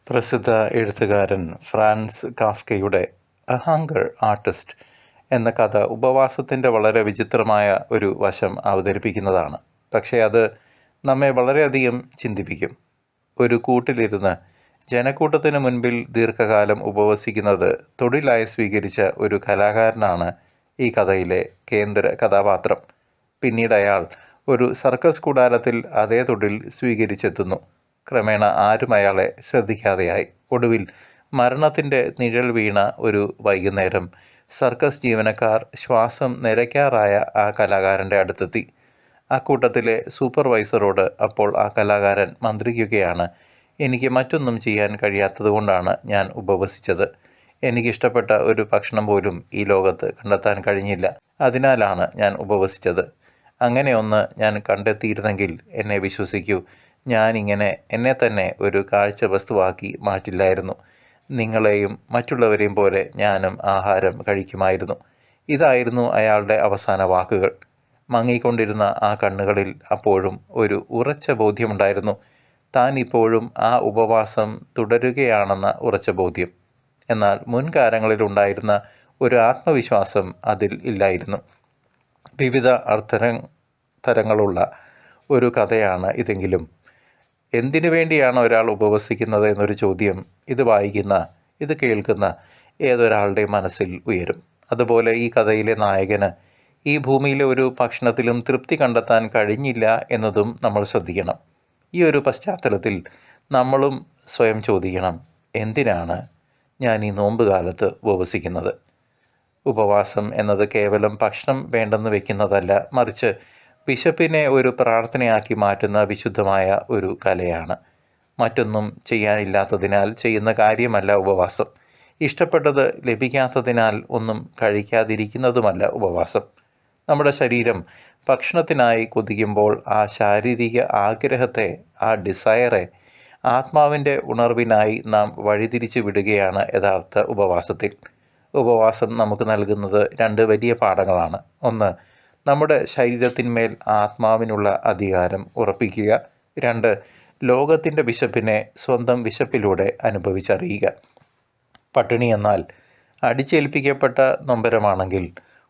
പ്രസിദ്ധ എഴുത്തുകാരൻ France കാഫ്കയുടെ A hunger artist എന്ന കഥ ഉപവാസത്തിൻ്റെ വളരെ വിചിത്രമായ ഒരു വശം അവതരിപ്പിക്കുന്നതാണ്. പക്ഷേ അത് നമ്മെ വളരെയധികം ചിന്തിപ്പിക്കും. ഒരു കൂട്ടിലിരുന്ന് ജനക്കൂട്ടത്തിന് മുൻപിൽ ദീർഘകാലം ഉപവസിക്കുന്നത് തൊഴിലായി സ്വീകരിച്ച ഒരു കലാകാരനാണ് ഈ കഥയിലെ കേന്ദ്ര കഥാപാത്രം. പിന്നീട് അയാൾ ഒരു സർക്കസ് കൂടാരത്തിൽ അതേ തൊഴിൽ സ്വീകരിച്ചെത്തുന്നു. ക്രമേണ ആരും അയാളെ ശ്രദ്ധിക്കാതെയായി. ഒടുവിൽ മരണത്തിൻ്റെ നിഴൽ വീണ ഒരു വൈകുന്നേരം സർക്കസ് ജീവനക്കാർ ശ്വാസം നിലയ്ക്കാറായ ആ കലാകാരൻ്റെ അടുത്തെത്തി. അക്കൂട്ടത്തിലെ സൂപ്പർവൈസറോട് അപ്പോൾ ആ കലാകാരൻ മന്ത്രിക്കുകയാണ്, എനിക്ക് മറ്റൊന്നും ചെയ്യാൻ കഴിയാത്തതുകൊണ്ടാണ് ഞാൻ ഉപവസിച്ചത്. എനിക്കിഷ്ടപ്പെട്ട ഒരു ഭക്ഷണം പോലും ഈ ലോകത്ത് കണ്ടെത്താൻ കഴിഞ്ഞില്ല. അതിനാലാണ് ഞാൻ ഉപവസിച്ചത്. അങ്ങനെ ഒന്ന് ഞാൻ കണ്ടെത്തിയിരുന്നെങ്കിൽ എന്നെ വിശ്വസിക്കൂ, ഞാനിങ്ങനെ എന്നെ തന്നെ ഒരു കാഴ്ച വസ്തുവാക്കി മാറ്റില്ലായിരുന്നു. നിങ്ങളെയും മറ്റുള്ളവരെയും പോലെ ഞാനും ആഹാരം കഴിക്കുമായിരുന്നു. ഇതായിരുന്നു അയാളുടെ അവസാന വാക്കുകൾ. മങ്ങിക്കൊണ്ടിരുന്ന ആ കണ്ണുകളിൽ അപ്പോഴും ഒരു ഉറച്ച ബോധ്യമുണ്ടായിരുന്നു. താൻ ഇപ്പോഴും ആ ഉപവാസം തുടരുകയാണെന്ന ഉറച്ച ബോധ്യം. എന്നാൽ മുൻകാലങ്ങളിലുണ്ടായിരുന്ന ഒരു ആത്മവിശ്വാസം അതിൽ ഇല്ലായിരുന്നു. വിവിധ തരങ്ങളുള്ള ഒരു കഥയാണ് ഇതെങ്കിലും എന്തിനു വേണ്ടിയാണ് ഒരാൾ ഉപവസിക്കുന്നത് എന്നൊരു ചോദ്യം ഇത് കേൾക്കുന്ന ഏതൊരാളുടെയും മനസ്സിൽ ഉയരും. അതുപോലെ ഈ കഥയിലെ നായകന് ഈ ഭൂമിയിലെ ഒരു ഭക്ഷണത്തിലും തൃപ്തി കണ്ടെത്താൻ കഴിഞ്ഞില്ല എന്നതും നമ്മൾ ശ്രദ്ധിക്കണം. ഈ ഒരു പശ്ചാത്തലത്തിൽ നമ്മളും സ്വയം ചോദിക്കണം, എന്തിനാണ് ഞാൻ ഈ നോമ്പ് കാലത്ത് ഉപവസിക്കുന്നത്? ഉപവാസം എന്നത് കേവലം ഭക്ഷണം വേണ്ടെന്ന് വെക്കുന്നതല്ല, മറിച്ച് വിശപ്പിനെ ഒരു പ്രാർത്ഥനയാക്കി മാറ്റുന്ന വിശുദ്ധമായ ഒരു കലയാണ്. മറ്റൊന്നും ചെയ്യാനില്ലാത്തതിനാൽ ചെയ്യുന്ന കാര്യമല്ല ഉപവാസം. ഇഷ്ടപ്പെട്ടത് ലഭിക്കാത്തതിനാൽ ഒന്നും കഴിക്കാതിരിക്കുന്നതുമല്ല ഉപവാസം. നമ്മുടെ ശരീരം ഭക്ഷണത്തിനായി കൊതിക്കുമ്പോൾ ആ ശാരീരിക ആഗ്രഹത്തെ, ആ ഡിസയറെ ആത്മാവിൻ്റെ ഉണർവിനായി നാം വഴിതിരിച്ചു വിടുകയാണ് യഥാർത്ഥ ഉപവാസത്തിൽ. ഉപവാസം നമുക്ക് നൽകുന്നത് രണ്ട് വലിയ പാഠങ്ങളാണ്. ഒന്ന്, നമ്മുടെ ശരീരത്തിന്മേൽ ആത്മാവിനുള്ള അധികാരം ഉറപ്പിക്കുക. രണ്ട്, ലോകത്തിൻ്റെ വിശപ്പിനെ സ്വന്തം വിശപ്പിലൂടെ അനുഭവിച്ചറിയുക. പട്ടിണി എന്നാൽ അടിച്ചേൽപ്പിക്കപ്പെട്ട നൊമ്പരമാണെങ്കിൽ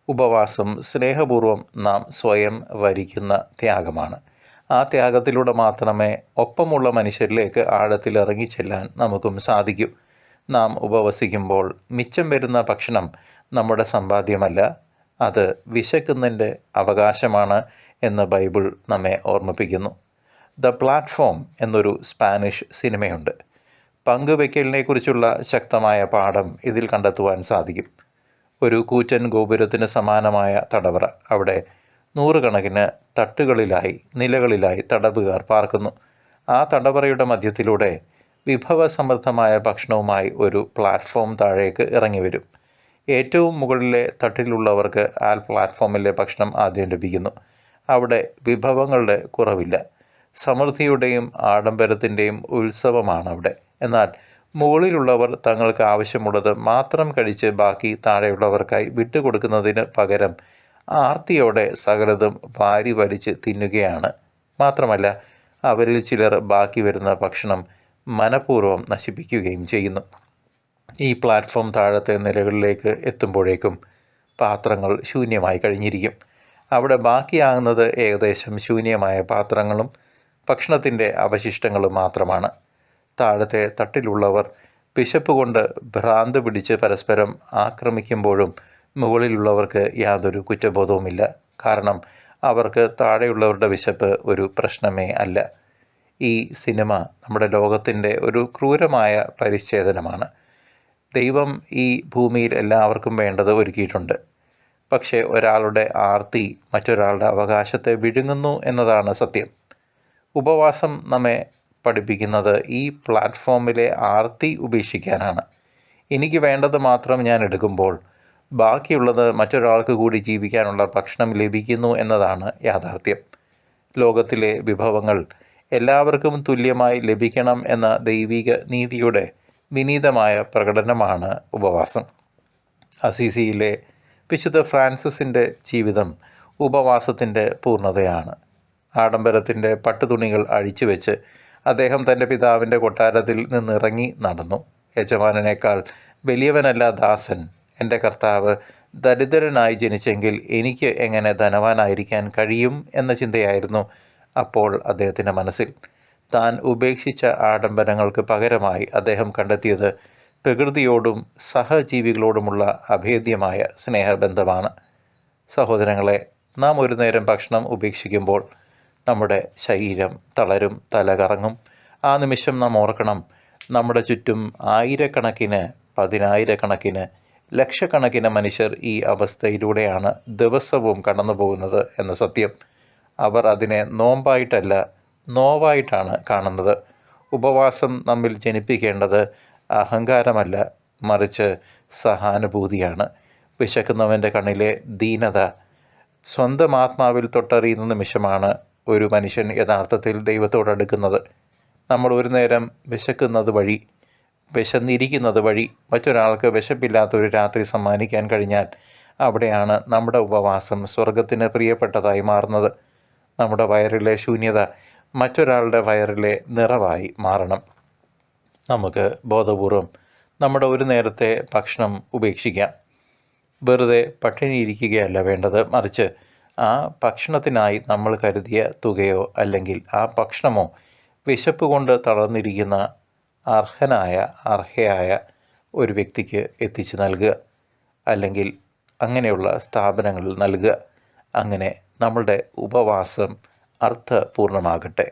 ഉപവാസം സ്നേഹപൂർവ്വം നാം സ്വയം വരിക്കുന്ന ത്യാഗമാണ്. ആ ത്യാഗത്തിലൂടെ മാത്രമേ ഒപ്പമുള്ള മനുഷ്യരിലേക്ക് ആഴത്തിൽ ഇറങ്ങിച്ചെല്ലാൻ നമുക്കും സാധിക്കൂ. നാം ഉപവസിക്കുമ്പോൾ മിച്ചം വരുന്ന ഭക്ഷണം നമ്മുടെ സമ്പാദ്യമല്ല, അത് വിശക്കുന്നതിൻ്റെ അവകാശമാണ് എന്ന് ബൈബിൾ നമ്മെ ഓർമ്മിപ്പിക്കുന്നു. ദ പ്ലാറ്റ്ഫോം എന്നൊരു സ്പാനിഷ് സിനിമയുണ്ട്. പങ്കുവയ്ക്കലിനെക്കുറിച്ചുള്ള ശക്തമായ പാഠം ഇതിൽ കണ്ടെത്തുവാൻ സാധിക്കും. ഒരു കൂറ്റൻ ഗോപുരത്തിന് സമാനമായ തടവറ. അവിടെ നൂറുകണക്കിന് നിലകളിലായി തടവുകാർ പാർക്കുന്നു. ആ തടവറയുടെ മധ്യത്തിലൂടെ വിഭവസമൃദ്ധമായ ഭക്ഷണവുമായി ഒരു പ്ലാറ്റ്ഫോം താഴേക്ക് ഇറങ്ങി വരും. ഏറ്റവും മുകളിലെ തട്ടിലുള്ളവർക്ക് ആ പ്ലാറ്റ്ഫോമിലെ ഭക്ഷണം ആദ്യം ലഭിക്കുന്നു. അവിടെ വിഭവങ്ങളുടെ കുറവില്ല. സമൃദ്ധിയുടെയും ആഡംബരത്തിൻ്റെയും ഉത്സവമാണ് അവിടെ. എന്നാൽ മുകളിലുള്ളവർ തങ്ങൾക്ക് ആവശ്യമുള്ളത് മാത്രം കഴിച്ച് ബാക്കി താഴെയുള്ളവർക്കായി വിട്ടുകൊടുക്കുന്നതിന് പകരം ആർത്തിയോടെ സകലതും വാരി വലിച്ച് തിന്നുകയാണ്. മാത്രമല്ല, അവരിൽ ചിലർ ബാക്കി വരുന്ന ഭക്ഷണം മനഃപൂർവ്വം നശിപ്പിക്കുകയും ചെയ്യുന്നു. ഈ പ്ലാറ്റ്ഫോം താഴത്തെ നിലകളിലേക്ക് എത്തുമ്പോഴേക്കും പാത്രങ്ങൾ ശൂന്യമായി കഴിഞ്ഞിരിക്കും. അവിടെ ബാക്കിയാകുന്നത് ഏകദേശം ശൂന്യമായ പാത്രങ്ങളും ഭക്ഷണത്തിൻ്റെ അവശിഷ്ടങ്ങളും മാത്രമാണ്. താഴത്തെ തട്ടിലുള്ളവർ വിശപ്പ് കൊണ്ട് ഭ്രാന്ത് പിടിച്ച് പരസ്പരം ആക്രമിക്കുമ്പോഴും മുകളിലുള്ളവർക്ക് യാതൊരു കുറ്റബോധവുമില്ല. കാരണം അവർക്ക് താഴെയുള്ളവരുടെ വിശപ്പ് ഒരു പ്രശ്നമേ അല്ല. ഈ സിനിമ നമ്മുടെ ലോകത്തിൻ്റെ ഒരു ക്രൂരമായ പരിച്ഛേദനമാണ്. ദൈവം ഈ ഭൂമിയിൽ എല്ലാവർക്കും വേണ്ടത് ഒരുക്കിയിട്ടുണ്ട്. പക്ഷേ ഒരാളുടെ ആർത്തി മറ്റൊരാളുടെ അവകാശത്തെ വിഴുങ്ങുന്നു എന്നതാണ് സത്യം. ഉപവാസം നമ്മെ പഠിപ്പിക്കുന്നത് ഈ പ്ലാറ്റ്ഫോമിലെ ആർത്തി ഉപേക്ഷിക്കാനാണ്. എനിക്ക് വേണ്ടത് മാത്രം ഞാൻ എടുക്കുമ്പോൾ ബാക്കിയുള്ളത് മറ്റൊരാൾക്ക് കൂടി ജീവിക്കാനുള്ള ഭക്ഷണം ലഭിക്കുന്നു എന്നതാണ് യാഥാർത്ഥ്യം. ലോകത്തിലെ വിഭവങ്ങൾ എല്ലാവർക്കും തുല്യമായി ലഭിക്കണം എന്ന ദൈവിക നീതിയുടെ വിനീതമായ പ്രകടനമാണ് ഉപവാസം. അസീസിയിലെ വിശുദ്ധ ഫ്രാൻസിസിൻ്റെ ജീവിതം ഉപവാസത്തിൻ്റെ പൂർണ്ണതയാണ്. ആഡംബരത്തിൻ്റെ പട്ടുതുണികൾ അഴിച്ചുവെച്ച് അദ്ദേഹം തൻ്റെ പിതാവിൻ്റെ കൊട്ടാരത്തിൽ നിന്നിറങ്ങി നടന്നു. യജമാനനേക്കാൾ വലിയവനല്ല ദാസൻ. എൻ്റെ കർത്താവ് ദരിദ്രനായി ജനിച്ചെങ്കിൽ എനിക്ക് എങ്ങനെ ധനവാനായിരിക്കാൻ കഴിയും എന്ന ചിന്തയായിരുന്നു അപ്പോൾ അദ്ദേഹത്തിൻ്റെ മനസ്സിൽ. താൻ ഉപേക്ഷിച്ച ആഡംബരങ്ങൾക്ക് പകരമായി അദ്ദേഹം കണ്ടെത്തിയത് പ്രകൃതിയോടും സഹജീവികളോടുമുള്ള അഭേദ്യമായ സ്നേഹബന്ധമാണ്. സഹോദരങ്ങളെ, നാം ഒരു നേരം ഭക്ഷണം ഉപേക്ഷിക്കുമ്പോൾ നമ്മുടെ ശരീരം തളരും, തല കറങ്ങും. ആ നിമിഷം നാം ഓർക്കണം, നമ്മുടെ ചുറ്റും ആയിരക്കണക്കിന്, പതിനായിരക്കണക്കിന്, ലക്ഷക്കണക്കിന് മനുഷ്യർ ഈ അവസ്ഥയിലൂടെയാണ് ദിവസവും കടന്നു പോകുന്നത് എന്ന സത്യം. അവർ അതിനെ നോമ്പായിട്ടല്ല, നോവായിട്ടാണ് കാണുന്നത്. ഉപവാസം നമ്മിൽ ജനിപ്പിക്കേണ്ടത് അഹങ്കാരമല്ല, മറിച്ച് സഹാനുഭൂതിയാണ്. വിശക്കുന്നവൻ്റെ കണ്ണിലെ ദീനത സ്വന്തം ആത്മാവിൽ തൊട്ടറിയുന്ന നിമിഷമാണ് ഒരു മനുഷ്യൻ യഥാർത്ഥത്തിൽ ദൈവത്തോടടുക്കുന്നത്. നമ്മൾ ഒരു നേരം വിശന്നിരിക്കുന്നത് വഴി മറ്റൊരാൾക്ക് വിശപ്പില്ലാത്തൊരു രാത്രി സമ്മാനിക്കാൻ കഴിഞ്ഞാൽ അവിടെയാണ് നമ്മുടെ ഉപവാസം സ്വർഗത്തിന് പ്രിയപ്പെട്ടതായി മാറുന്നത്. നമ്മുടെ വയറിലെ ശൂന്യത മറ്റൊരാളുടെ വയറിലെ നിറവായി മാറണം. നമുക്ക് ബോധപൂർവം നമ്മുടെ ഒരു നേരത്തെ ഭക്ഷണം ഉപേക്ഷിക്കാം. വെറുതെ പട്ടിണിയിരിക്കുകയല്ല വേണ്ടത്, മറിച്ച് ആ ഭക്ഷണത്തിനായി നമ്മൾ കരുതിയ തുകയോ അല്ലെങ്കിൽ ആ ഭക്ഷണമോ വിശപ്പ് കൊണ്ട് തളർന്നിരിക്കുന്ന അർഹയായ ഒരു വ്യക്തിക്ക് എത്തിച്ച് നൽകുക, അല്ലെങ്കിൽ അങ്ങനെയുള്ള സ്ഥാപനങ്ങളിൽ നൽകുക. അങ്ങനെ നമ്മളുടെ ഉപവാസം അർത്ഥപൂർണ്ണമാകട്ടെ.